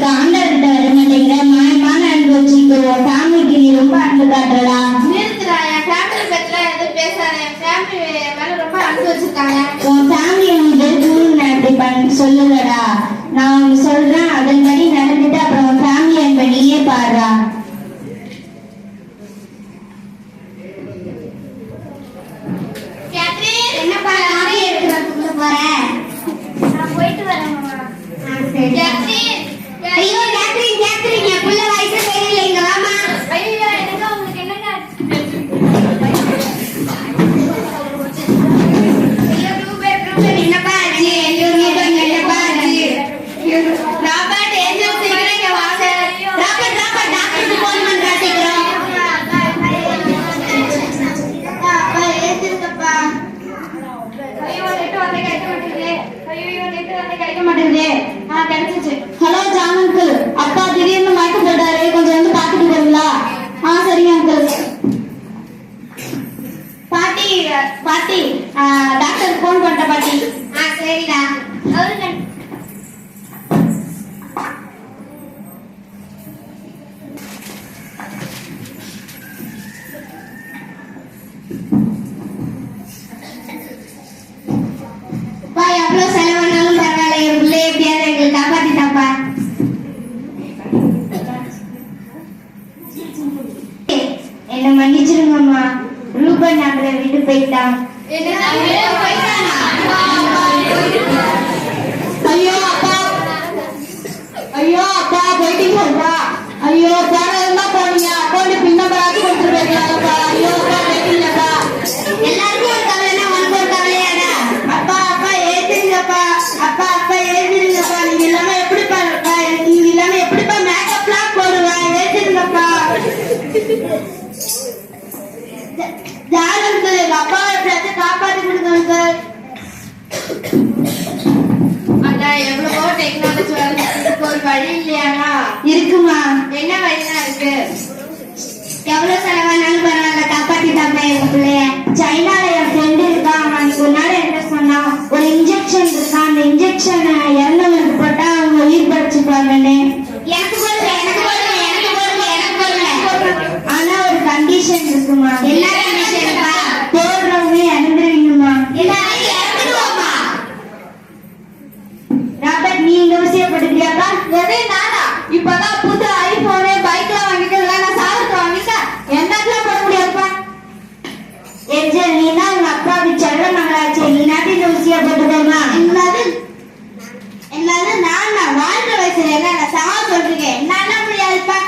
இதுக்கு ஆண்டவர்கிட்ட வர மாட்டேங்கிற மாயமான அன்பு வச்சுக்கோ. ஃபேமிலிக்கு நீ ரொம்ப அன்பு காட்டுறடா. நிறுத்துறா, என் ஃபேமிலி பத்தில எதுவும் பேசாத. என் ஃபேமிலி மேல ரொம்ப அன்பு வச்சிருக்காங்க. உன் ஃபேமிலி உனக்கு எதுவும் அப்படி சொல்லுங்கடா. நான் உனக்கு சொல்றேன், அதன்படி நடந்துட்டு அப்புறம் உன் ஃபேமிலி அன்பை நீயே பாடுறா. என்னப்பா நானே எடுத்துட்டு போறேன். நான் போயிட்டு வரேன் மாமா. ஐயோ கேத்ரின் கேத்ரின் என் புள்ள வயசு தெரியல, இங்க வாமா. ஐயோ எனக்கு உங்களுக்கு என்னங்க? ஐயோ ரூபே என்னப்பா ஆச்சு? என்னப்பா ஆச்சு? ராபர்ட் ஏஞ்சல் சீக்கிரம் இங்க வாங்க. ராபர்ட் டாக்டருக்கு ஃபோன் பண்றா சீக்கிரம். அப்பா ஏத்துங்கப்பா. ஐயோ நெட் வந்து கிடைக்க மாட்டேங்குது. ஐயோ நெட் வந்து கிடைக்க மாட்டேங்குது. கிடைச்சிச்சு. ஹலோ ஜான் அங்கிள், அப்பா திடீர்னு மயக்கம் போட்டாரு, கொஞ்சம் வந்து பாத்துட்டு போறீங்களா? சரிங்க அங்கிள். பாட்டி டாக்டர் ஃபோன் பண்ணிட்ட பாட்டி. சரிடா. அவருக்கு எவ்வளவு செலவானாலும் பரவாயில்ல, என் பிள்ளை எப்படியாவது எங்களுக்கு காப்பாத்திட்டாப்பா. என்ன மன்னிச்சிருங்கம்மா, ரூபன் நம்மளை விட்டு போயிட்டான். ஐயோ அப்பா போயிட்டீங்களா? ஐயோ போனதுமா போனீங்க, அக்கௌண்ட் பின் நம்பர் ஆக்கி கொடுத்துருக்கீங்களா? ஐயோ அப்பா போயிட்டீங்களா? எல்லாருக்கும் ஒரு கவலைன்னா உனக்கு ஒரு கவலையாடா? அப்பா ஏத்துங்கப்பா. அப்பா ஏத்துங்கப்பா. நீங்க இல்லாம எப்படிப்பா இருப்பா? நீங்க இல்லாம எப்படிப்பா மேக்கப்லாம் போடுவா? ஏத்துங்கப்பா. ஜானு எங்க அப்பாவை எப்படியாவது காப்பாத்தி கொடுங்க. எவ்வளவோ டெக்னாலஜி வளர்ந்துருக்கு, ஒரு வழி இல்லையானா? இருக்குமா? என்ன வழிதான் இருக்கு? எவ்வளவு செலவானாலும் பரவாயில்ல, காப்பாத்திட்டாப்பா எங்க பிள்ளைய. சைனால என் ஃப்ரெண்டு இருக்கான், அவனுக்கு ஒரு நாள் என்ன சொன்னான், ஒரு இன்ஜெக்ஷன் இருக்கான், அந்த இன்ஜெக்ஷன் இறந்தவங்களுக்கு போட்டா அவங்க உயிர் பறிச்சுப்பாங்கன்னு. எனக்கு போடுங்க. ஆனா ஒரு கண்டிஷன் இருக்குமா. என்ன கண்டிஷன்ப்பா? போடுறவங்க இறந்துருவீங்கம்மா. ராபர்ட், நீ இந்த விஷயம் பட்டுக்கிறியாப்பா? எது நானா? இப்பதான் புது ஐபோனு பைக்லாம் வாங்கிட்டு நான் சாதத்தை வாங்கிட்டேன். என்னக்கெல்லாம் போட முடியாதுப்பா. ஏஞ்சல், நீ தான் உங்க அப்பாவுக்கு செல்ல மகளாச்சே, நீ நாட்டி இந்த விஷயம் போட்டுக்கோமா. என்னது நான் வாழ்ற வயசுல என்ன சாவ சொல்றீங்க? என்னால முடியாதுப்பா.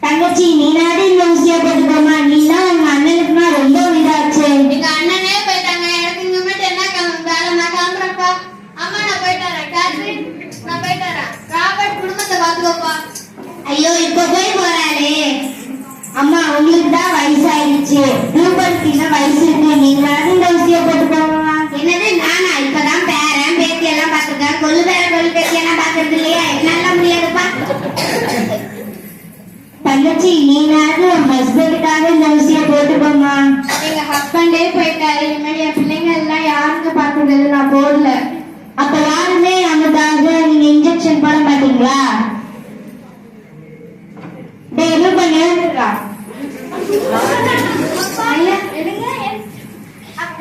தங்கச்சி, நீ நாட்டி இந்த விஷயம் போட்டுக்கோமா. நீ தான் உங்க அண்ணனுக்குமா ரொம்ப இதாச்சு. எங்க அண்ணனே போயிட்டாங்க, எனக்கு இங்க மட்டும் என்ன வேலை? நான் கிளம்புறப்பா. அம்மா நான் போயிட்டு வரேன். கேத்ரின் நான் போயிட்டு வரேன். ராபர்ட் குடும்பத்தை பாத்துக்கோப்பா. ஐயோ இப்ப போய் போறாளே. அம்மா உங்களுக்கு தான் வயசாயிடுச்சு, ரூபனுக்கு இன்னும் வயசு இருக்கு, நீங்க இந்த விஷயம் போட்டுக்கோமா. என்னது நானா? இப்பதான் பேரன் பேத்தி எல்லாம் பாத்துருக்கேன், கொள்ளு பேரன் கொள்ளு பேத்தி எல்லாம் பாக்குறது இல்லையா? என்னால முடியாதுப்பா. தங்கச்சி, நீனாவது உன் ஹஸ்பண்டுக்காக இந்த விஷயம் போட்டுக்கோமா. எங்க ஹஸ்பண்டே போயிட்டாரு, இனிமேல் என் பிள்ளைங்க எல்லாம் யாருக்கு பாக்குறது? நான் போடல. அப்ப யாருமே நமக்காக நீங்க இன்ஜெக்ஷன் போட மாட்டீங்களா? ரூபன் எழுந்துடா.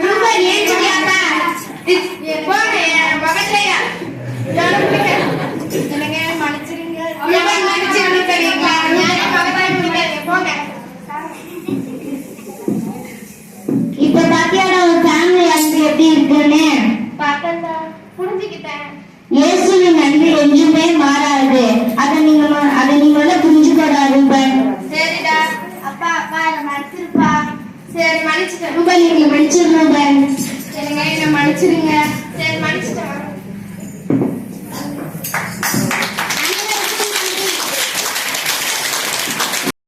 ரூபன் ஏஞ்சியாப்பா? பக்கத்துலயா எனக்கு மன்னிச்சிருங்க. ரூபன் மன்னிச்சிருக்கீங்களா? போங்க. இப்ப பாத்தியாடா உன் ஃபேமிலி அன்பு எப்படி இருக்குன்னு? பார்த்தா புரிஞ்சுக்கிட்டேன். இயேசுவின் அன்பு என்றுமே மாறாது. அதை நீங்க புரிஞ்சுக்கோடா ரூபன். சரிடா. அப்பா என்ன மன்னிச்சிருப்பா. சரி மன்னிச்சுட்டேன். ரூபன், நீங்க மன்னிச்சிரு ரூபன். சரிங்க, என்ன மன்னிச்சிருங்க. சரி